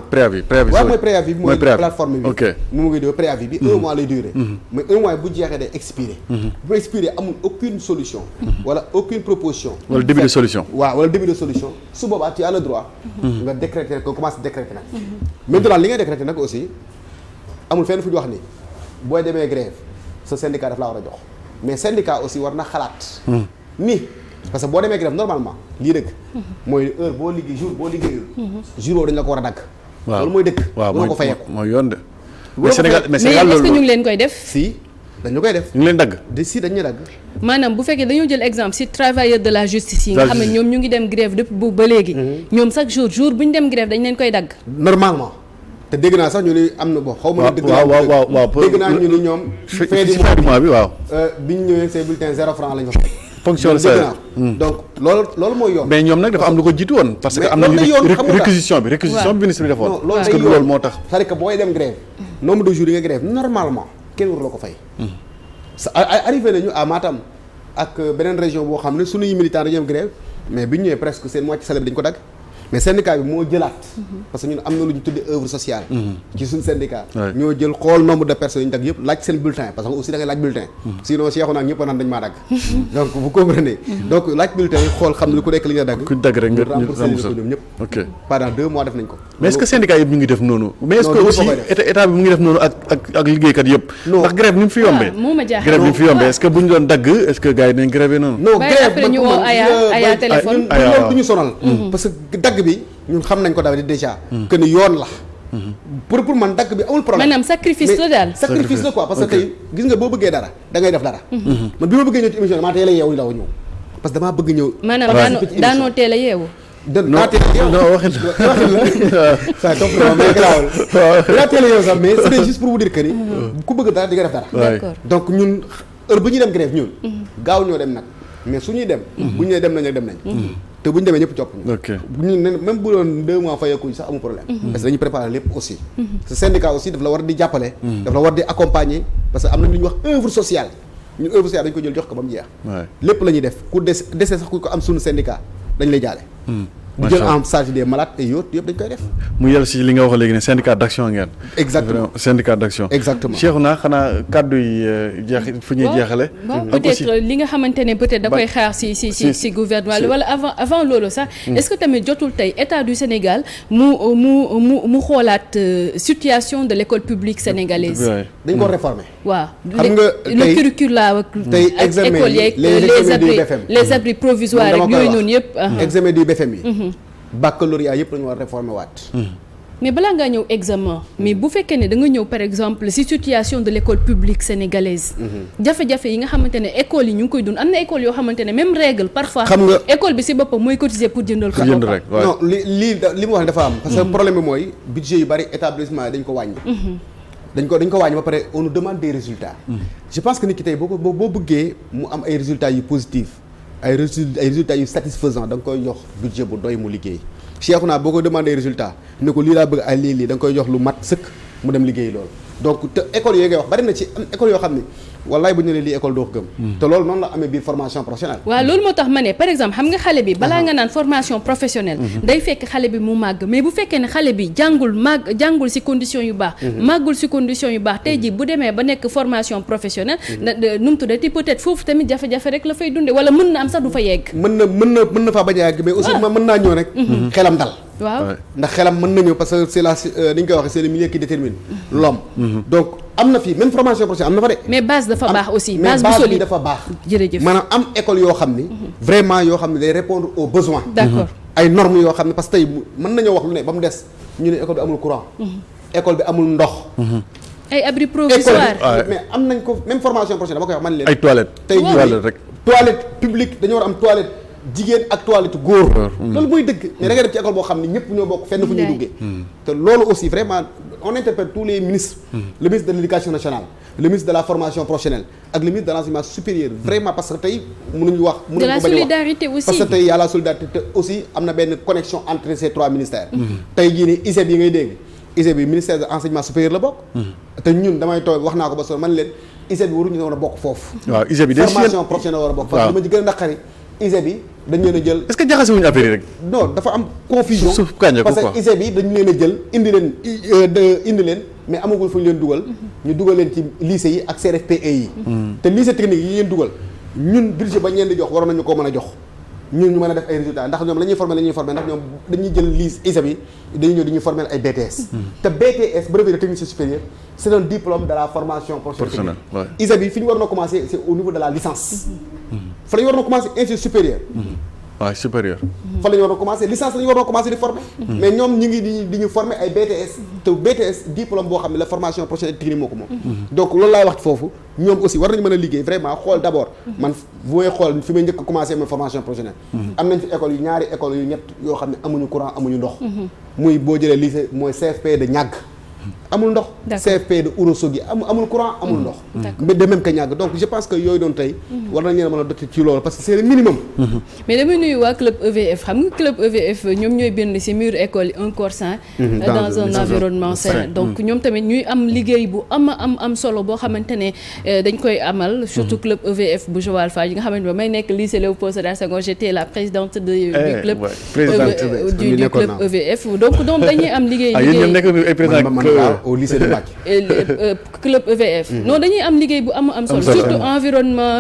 préavis waaw mooy préavis bi mooy plateforme bi ok mu ngi dee préavis bi 1 mois lay durer mais 1 mois bu jeexee day expirer bu expiré amul aucune solution wala aucune proposition wala début de solution waaw wala début de solution su boobaa tu as le droit nga décréter nga commencé décréter nag maintenant li ngay décréter nag aussi amul fenn fu ñu wax ni booy demee grève sa syndicat daf laa war a jox mais syndicat aussi war na xalaat ni parce que boo demee grève normalement lii dëgg mooy heure boo liggéey jour boo liggéeyul jour boobu dañ la ko war a dagg loolu mooy dëgg waaw ko fayeeku mooy yoon de mais Sénégal est-ce que ñu ngi leen koy def si dañu koy def ñu ngi leen dagg si dañu dagg maanaam bu fekkee dañoo jël exemple si travailleur de la justice yi nga xam ne ñoom ñu ngi dem grève depuis boobu ba léegi ñoom chaque jour bu ñu dem grève dañ leen koy dagg normalement te dégg naa sax ñu ni am na xaw ma dëgg waaw dégg naa ñu ni ñoom fin du mois bi waaw bi ñu ñëwee ces bulletins 0 franc lañ fa fay fonction salaire donc loolu mooy yoon. mais ñoom nag dafa am lu ko jiitu woon parce que am na réquisition bi ministre bi defoon parce que loolu moo tax c'est-à-dire que booy dem grève nombre de jours yi nga grève normalement kenn waru la ko fay arrivé nañu à Matam ak beneen région boo xam ne suñuy militants dañu am grève mais bi ñu ñëwee presque seen moitié salaire bi dañu ko dagg mais syndicat bi moo jëlaat parce que ñun am na lu ñu tuddee œuvre sociale ci suñu syndicat ñoo jël xool nombre de personnes yi ñu dagg yëpp laaj seen bulletin parce que aussi da ngay laaj bulletin sinon Cheikh naag ñëpp naan dañu maa dagg donc vous comprenez donc laaj bulletin yi xool xam ne lu ku nekk li nga dagg ku dagg rek nga remboursé ko ñoom ñëpp ok pendant 2 mois def nañ ko mais est-ce que syndicat yëpp ñu ngi def noonu mais est-ce que aussi état bi mu ngi def noonu ak liggéeykat yëpp ndax grève ni mu fi yombee grève ni mu fi yombee est-ce que bu ñu doon dagg est-ce que gars yi nañ grève noonu non grève ñu woo aya téléphone du ñu sonal parce que dagg bi ñun xam nañ ko daal déjà que ni yoon la pour man dagg bi amul problème maanaam sacrifice la daal sacrifice la quoi parce que tey gis nga boo bëggee dara da ngay def dara man bi ma bëggee ñëw ci émission damaa teel a yeewu daw ñëw parce que damaa bëgg ñëw maanaam daanoo teel a yeewu daa teel a yeewu waxin la ça comprend mais garaawul daa teel a yeewu sax mais c'était juste pour vous dire que ni ku bëgg dara di nga def dara d'accord donc ñun heure bu ñuy dem grève ñun gaaw ñoo dem nag mais su ñuy dem bu ñu nee dem nañ rek dem nañ te bu ñu demee ñëpp topp ñu. ok bu ñu ne même bu doon 2 mois fayeekuñ sax amul problème. parce que dañuy préparer lépp aussi. ce syndicat aussi daf la war di jàppale. daf la war di accompagner parce que am na lu ñuy wax œuvre sociale ñun œuvre sociale dañu ko jël jox ko ba mu jeex. lépp la ñuy def ku dese sax ku ko am suñu syndicat dañ lay jaale. di jël en charge des malades et yooyu yëpp dañ koy def. mu yel si li nga wax léegi ne syndicat d'action ngeen. exactement syndicat d'action. exactement Cheikhouna xanaa kàddu yi jeex fu ñuy jeexale. peut-être li nga xamante ne peut-être da koy xaar si gouvernement wala avant loolu sax. est-ce que tamit jotul tey état du Sénégal mu xoolaat situation de l'école publique sénégalaise. dañ ko réformer. waaw xam nga le curriculum tey examen yi les abris provisoires rek yooyu noonu yëpp. examen du BFM yi. baccalauréat yëpp la ñu war a réformer waat. mais balaa ngaa ñëw examen mais bu fekkee ne da nga ñëw par exemple ci situation de l'école publique sénégalaise. jafe-jafe yi nga xamante ne école yi ñu ngi koy dund am na école yoo xamante ne même règle parfois. xam nga école bi ci boppam mooy cotiser pour jëndal ko. jënd rek non li mu wax ne dafa am. parce que problème bi mooy budget yu bari établissement yi dañ ko wàññi. dañ ko wàññi ba pare on nous demande des résultats. je pense que nit ki tey boo bëggee mu am ay résultats yu positifs. ay résultats yu satisfaisants da nga koy jox budget bu doy mu liggéey Cheikhouna boo ko demandé résultat ne ko lii laa bëgg ay lii da nga koy jox lu mat sëkk mu dem liggéey loolu donc te école yooyu ngay wax bari na ci am école yoo xam ne wallaay bu ñu ne lii école doo ko gëm te loolu noonu la amee biir formation professionnelle. waaw loolu moo tax ma ne par exemple xam nga xale bi balaa nga naan formation professionnelle day fekk xale bi mu màgg mais bu fekkee ne xale bi jàngul ci condition yu baax màggul ci condition yu baax tey jii bu demee ba nekk formation professionnelle nu mu tuddati peut-être foofu tamit jafe-jafe rek la fay dunde wala mën na am sax du fa yegg mën na faa bañ a yegg mais aussi mën naa ñëw rek xelam dal waaw ndax xelam mën na ñëw parce que c'est la ni ñu koy waxee c'est le milieu qui détermine l'homme donc am na fii même formation professionnelle am na fa de mais base dafa baax aussi mais base bi dafa baax jërëjëf maanaam am école yoo xam ni vraiment yoo xam ne day répondre aux besoins d'accord ay normes yoo xam ne parce que tey mën nañoo wax lu ne ba mu des ñu ne école bi amul courant école bi amul ndox ay abri provisoire mais am nañ ko même formation professionnelle ba koy wax man leen ay toilettes tey toilettes rek toilette publique dañoo war am toilette jigéen ak toilette góor loolu mooy dëgg mais da ngay dem ci école boo xam ne ñëpp ñoo bokk fenn fu ñuy duggee te loolu aussi vraiment on interpelle tous les ministres le ministre de l'éducation nationale le ministre de la formation professionnelle ak le ministre de l'enseignement supérieur vraiment parce que tey mënuñu wax de la solidarité aussi parce que tey y a la solidarité te aussi am na benn connexion entre ces 3 ministères tey jii nii ISEP yi ngay dégg ISEP bi ministère de l'enseignement supérieur la bokk te ñun damay toog wax naa ko ba soo man leen ISEP bi waruñu war a bokk foofu waaw ISEP bi formation professionnelle war a bokk parce que li ma ci gën a naqari ISEP bi dañu leen a jël est-ce que jaxase wuñu affaire yi rek non dafa am confusion suuf kànja ko parce que ISEP bi dañu leen a jël indi leen mais amagul fu ñu leen dugal ñu dugal leen ci lycée yi ak CRFPE yi te lycée technique yi leen dugal ñun budget ba ñeen di jox waroon nañu ko mën a jox ñun ñu mën a def ay résultats ndax ñoom la ñuy former ndax ñoom dañuy jël ISEP yi dañuy ñëw dañuy former ay BTS te BTS brevet de technicien supérieur c'est un diplôme de la formation professionnelle ISEP yi fi ñu waroon a commencer c'est au niveau de la licence fa la ñu waroon a commencer institut supérieur waaw supérieur fa la ñu waroon a commencer licence la ñu waroon a commencer di former mais ñoom ñu ngi di ñu former ay BTS te BTS diplôme boo xam ne la formation professionnelle technique moo ko moom donc loolu laay wax foofu ñoom aussi war nañu mën a liggéey vraiment xool d'abord man bu may xool fi may njëkk a commencer mooy formation professionnelle am nañ fi école yu ñaari école yu ñett yoo xam ne amuñu courant amuñu ndox muy boo jëlee lycée mooy CFP de ñàgg amul ndox. CFP de Ourossogui amul courant amul ndox. mais de même que ñàgg donc je pense que yooyu doon tey. war nañ leen mën a doter ci loolu parce que c'est le minimum. mais damay nuyu waa club EVF xam nga club EVF ñoom ñooy bind ci mur école yi un corps sain. dans un environnement sain donc ñoom tamit ñuy am liggéey bu am solo boo xamante ne dañ koy amal. surtout club EVF bu Joal Fadiouth yi nga xamante ne may nekk lycée Léopold Sédar Senghor j'étais la présidente du club. du club EVF donc dañuy am liggéey. au lycée de Mbacké. club EVF. non dañuy am liggéey bu am solo. surtout environnement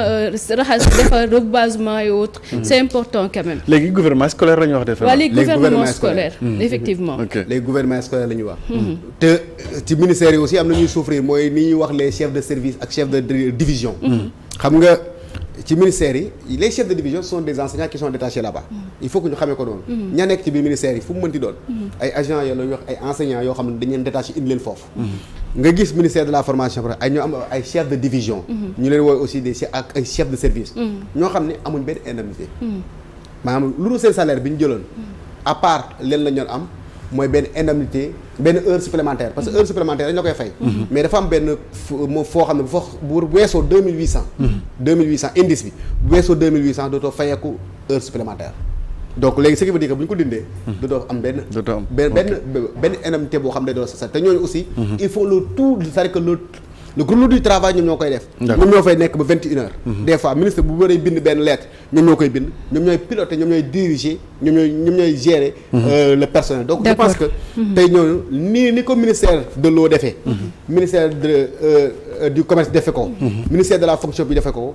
raxas defar rebasement et autres. c'est important quand même. léegi gouvernement scolaire la ñuy wax de. waaw léegi gouvernement scolaire. effectivement. léegi gouvernement scolaire la ñuy wax. te ci ministère yi aussi am na ñuy souffrir mooy ni ñuy wax les chefs de service ak chefs de division. xam nga ci ministère yi les chefs de division sont des enseignants qui sont détachés là-bas. il faut que ñu xamee ko noonu. ña nekk ci biir ministère yi fu mu mënti doon. ay agents yoo la ñuy wax ay enseignants yoo xam ne dañu leen détaché indi leen foofu. nga gis ministère de la formation ay ñoo am ay chefs de division. ñu leen wooy aussi des chefs ak ay chefs de service. ñoo xam ne amuñ benn indemnité. maanaam lu dul seen salaire bi ñu jëloon. à part leen la ñu am mooy benn indemnité benn heure supplémentaire parce que heure supplémentaire dañ la koy fay. mais dafa am benn foo xam ne bu weesoo 2800. 2800 indice bi bu weesoo 2800 dootoo fayeeku heure supplémentaire. donc léegi ce qui veut dire que bu ñu ko dindee. dootoo am benn indemnité boo xam ne doo sa te ñooñu aussi. il faut le tout c'est-à-dire que le groupe du travail ñoom ñoo koy def. ñoom ñoo fay nekk ba 21h. des fois ministre bu bëree bind benn lettre ñoom ñoo koy bind ñoom ñooy piloter ñoom ñooy diriger ñoom ñooy gérer. le personnel donc je pense que. tey ñooñu ni ko ministère de l'eau defee. ministère du commerce defe ko. ministère de la fonction bi defe ko.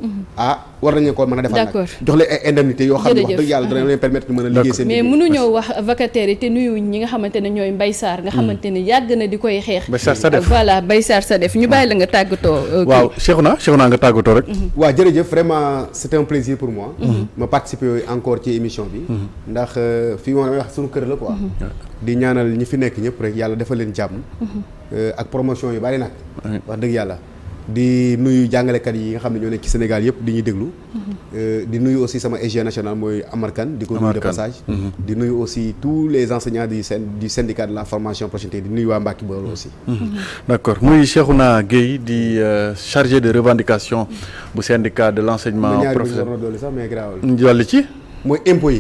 war nañu ko mën a defal nag. jox leen ay indemnités yoo xam ne wax dëgg yàlla dana leen permettre ñu mën a liggéey seen mais mënuñoo wax vacataires yi te nuyu ñi nga xamante ne ñooy Mbaye Sarr nga xamante ne yàgg na di koy xeex. voilà Mbaye Sarr sa def ñu bàyyi la nga tàggatoo. waaw Cheikhouna nga tàggatoo rek. waaw jërëjëf vraiment c'était un plaisir pour moi. ma participer encore ci émission bi. ndax fii moom damay wax suñu kër la quoi. di ñaanal ñi fi nekk ñëpp rek yàlla defal leen jàmm. ak promotion yu bari nag. wax dëgg yàlla. di nuyu jàngalekat yi nga xam ne ñoo nekk ci Sénégal yëpp di ñuy déglu. di nuyu aussi sama SG national mooy Amar Kane di ko nuyu de passage. di nuyu aussi tous les enseignants du syndicat de la formation professionnelle di nuyu waa Mbacké Bawol aussi. d'accord muy Cheikhouna Gueye di chargé de revendication bu syndicat de l'enseignement professionnel. mais garaawul. wàllu ci. mooy impôts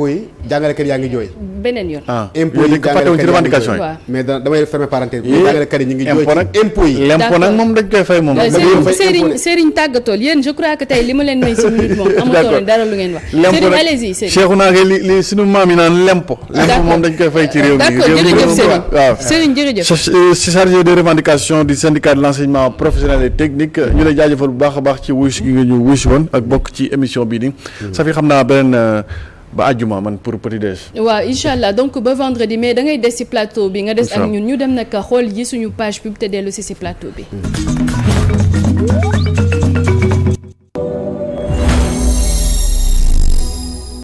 yi jàngalekat yaa ngi jooy. beneen yoon. impôts yi jàngalekat ci revendication yi. mais damay fermer parenthèse. jàngalekat yi ñu ngi jooy ci impôts yi. l'impôt nag moom dañ koy fay moom. Serigne tàggatool yéen je crois que tey li ma leen may si minute moom amatoo dara lu ngeen wax. Serigne allez-y Serigne. Cheikhouna li suñu maam yi naan l'impôt. l'impôt moom dañ koy fay ci réew mi. d'accord jërëjëf Serigne. waaw Serigne jërëjëf. chargé de revendication du syndicat de l'enseignement professionnel et technique ñu lay jaajëfal bu baax a baax ci wuyu gi nga ñu wuyu si woon ak bokk ci émission bii nii. ça fi xam naa beneen ba àjjuma man pour petit déj. waaw incha allah donc ba vendredi mais da ngay des ci plateau bi nga des ak ñun ñu dem nag xool ji suñu page pub te dellu si plateau bi.